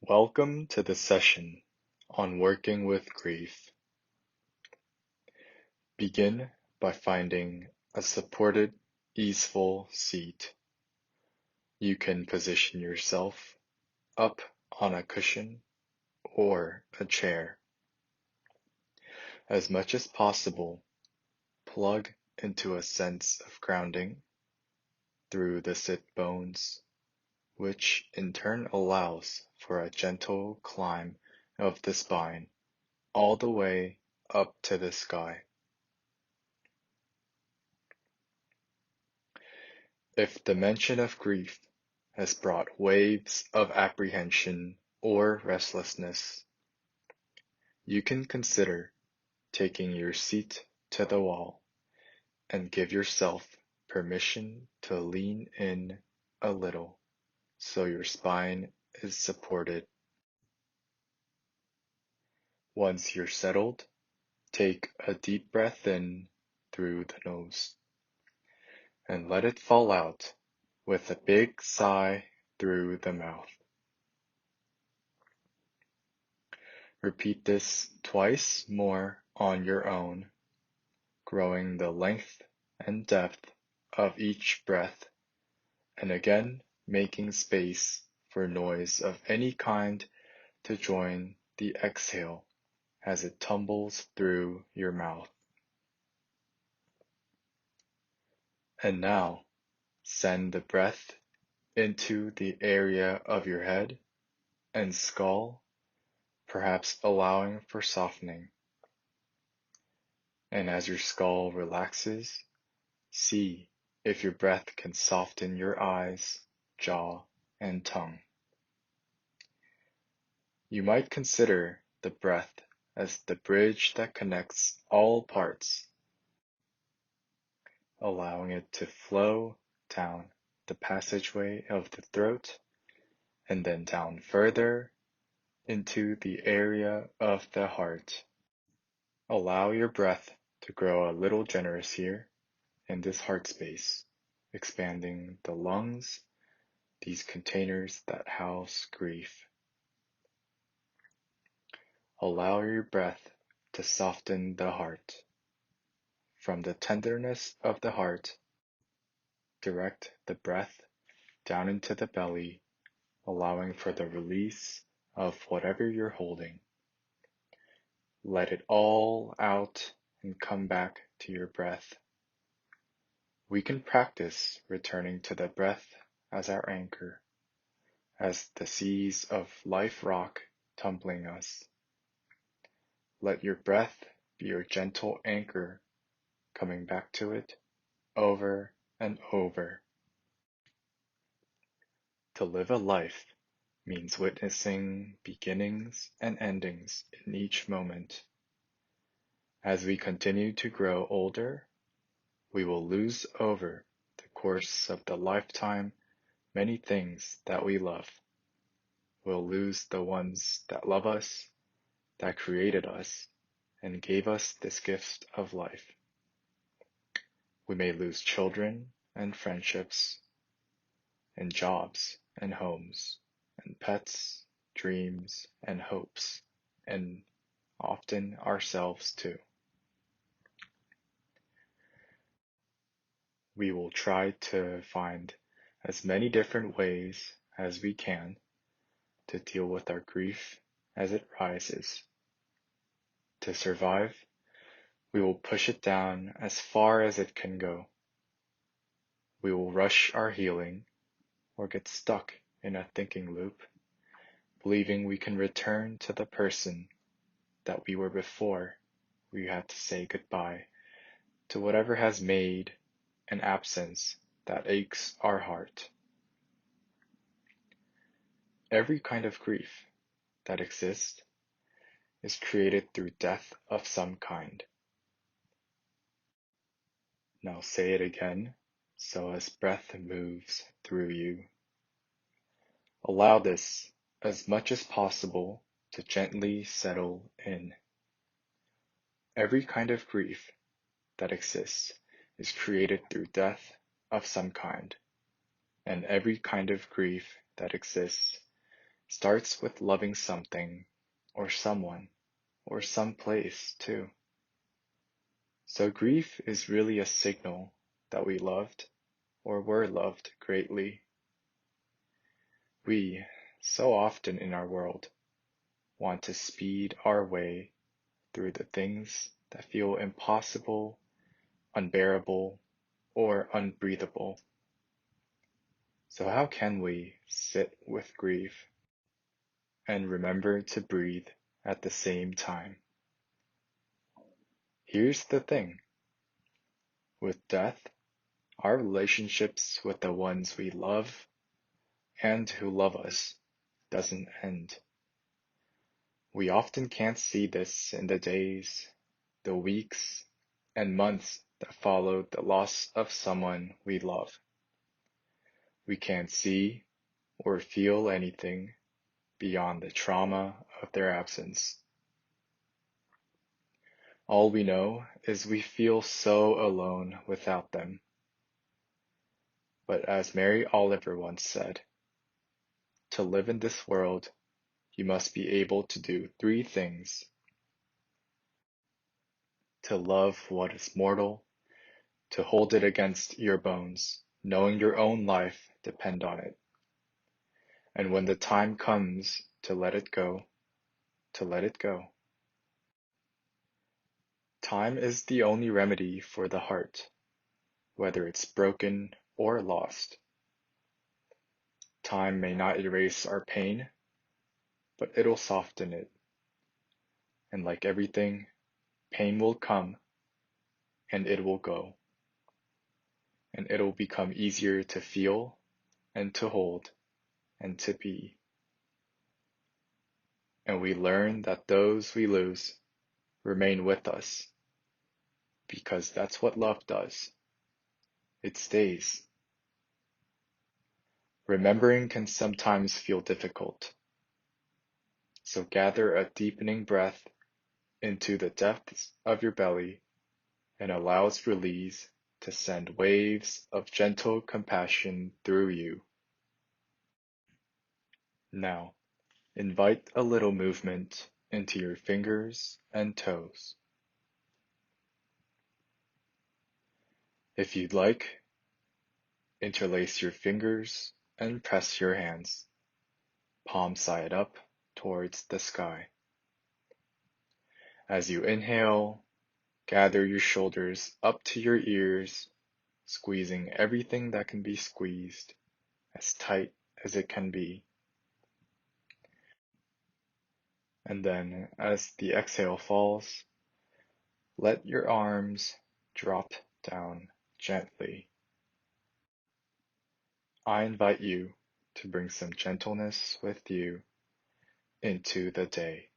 Welcome to the session on working with grief. Begin by finding a supported, easeful seat. You can position yourself up on a cushion or a chair. As much as possible, plug into a sense of grounding through the sit bones, which in turn allows for a gentle climb of the spine all the way up to the sky. If the mention of grief has brought waves of apprehension or restlessness, you can consider taking your seat to the wall and give yourself permission to lean in a little so your spine is supported. Once you're settled, take a deep breath in through the nose and let it fall out with a big sigh through the mouth. Repeat this twice more on your own, growing the length and depth of each breath, and again making space for noise of any kind to join the exhale as it tumbles through your mouth. And now, send the breath into the area of your head and skull, perhaps allowing for softening. And as your skull relaxes, see if your breath can soften your eyes, jaw, and tongue. You might consider the breath as the bridge that connects all parts, allowing it to flow down the passageway of the throat and then down further into the area of the heart. Allow your breath to grow a little generous here in this heart space, expanding the lungs, these containers that house grief. Allow your breath to soften the heart. From the tenderness of the heart, direct the breath down into the belly, allowing for the release of whatever you're holding. Let it all out and come back to your breath. We can practice returning to the breath as our anchor, as the seas of life rock tumbling us. Let your breath be your gentle anchor, coming back to it over and over. To live a life means witnessing beginnings and endings in each moment. As we continue to grow older, we will lose over the course of the lifetime many things that we love. We'll lose the ones that love us, that created us, and gave us this gift of life. We may lose children and friendships, and jobs and homes, and pets, dreams and hopes, and often ourselves too. We will try to find as many different ways as we can to deal with our grief as it rises. To survive, we will push it down as far as it can go. We will rush our healing or get stuck in a thinking loop, believing we can return to the person that we were before we had to say goodbye to whatever has made an absence that aches our heart. Every kind of grief that exists is created through death of some kind. Now say it again, so as breath moves through you. Allow this as much as possible to gently settle in. Every kind of grief that exists is created through death of some kind, and every kind of grief that exists starts with loving something or someone or some place too. So grief is really a signal that we loved or were loved greatly. We, so often in our world, want to speed our way through the things that feel impossible, unbearable, or unbreathable. So how can we sit with grief and remember to breathe at the same time? Here's the thing. With death, our relationships with the ones we love and who love us doesn't end. We often can't see this in the days, the weeks, and months that follow the loss of someone we love. We can't see or feel anything beyond the trauma of their absence. All we know is we feel so alone without them. But as Mary Oliver once said, to live in this world, you must be able to do three things: to love what is mortal, to hold it against your bones, knowing your own life depend on it, and when the time comes to let it go, to let it go. Time is the only remedy for the heart, whether it's broken or lost. Time may not erase our pain, but it'll soften it. And like everything, pain will come and it will go. And it'll become easier to feel and to hold and to be. And we learn that those we lose remain with us, because that's what love does. It stays. Remembering can sometimes feel difficult. So gather a deepening breath into the depths of your belly and allow its release to send waves of gentle compassion through you. Now, invite a little movement into your fingers and toes. If you'd like, interlace your fingers and press your hands, palm side up towards the sky. As you inhale, gather your shoulders up to your ears, squeezing everything that can be squeezed as tight as it can be. And then, as the exhale falls, let your arms drop down gently. I invite you to bring some gentleness with you into the day.